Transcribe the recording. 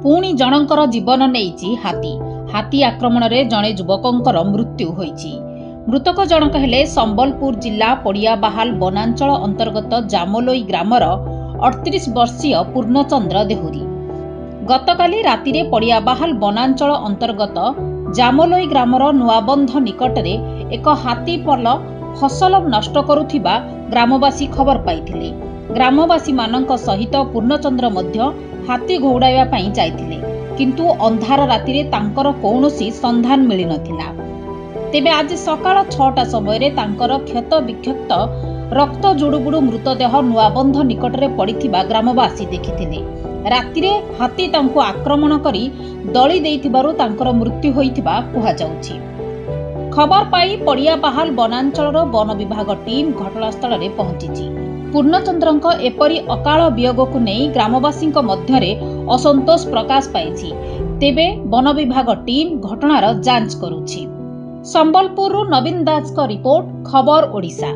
पुणी जनकर जीवन नहीं हाथी हाथी आक्रमण में जड़े युवकर मृत्यु होईछि। मृतक जनक हेले संबलपुर जिला पड़ियाबाहाल वनांचल अंतर्गत जामलोई ग्रामर 38 वर्षीय पूर्णचंद्र देहुरी। गतकाली रातिरे पड़ियाबाहाल वनांचल अंतर्गत जामलोई ग्रामर नुआबंध निकटरे एक हाथी पल फसल नष्ट करुथिबा ग्रामवासी खबर पाइथिले। ग्रामवासी मानक सहित पूर्णचंद्र मध्य हाथी घौड़ाइबा पई जाइथिले, किंतु अंधार रातिरे तांकर कौनसी संधान मिली नथिला। तेबे आज सकाळ 6टा समय तांकर क्षत विक्षत रक्त जुड़ुबुड़ू मृतदेह नुआबंध निकटरे पड़िथिबा ग्रामवासी देखिथिले। रातिरे हाथी तांको आक्रमण करी दली देइथिबारु तांकर मृत्यु होइथिबा कुहा जाउछि। खबर पाई पड़ियाबाहाल वनांचलर वन विभाग टीम घटनास्थल में पहुंची। पूर्णचंद्रଙ୍କ एपरी अकाल वियोगକୁ ନେଇ ग्रामवासीଙ୍କ ମଧ୍ୟରେ असंतोष प्रकाश पाइछि। तेबे वन विभाग टीम घटनार जांच करुछि। संबलपुर नवीन दासक रिपोर्ट, खबर ओडिशा।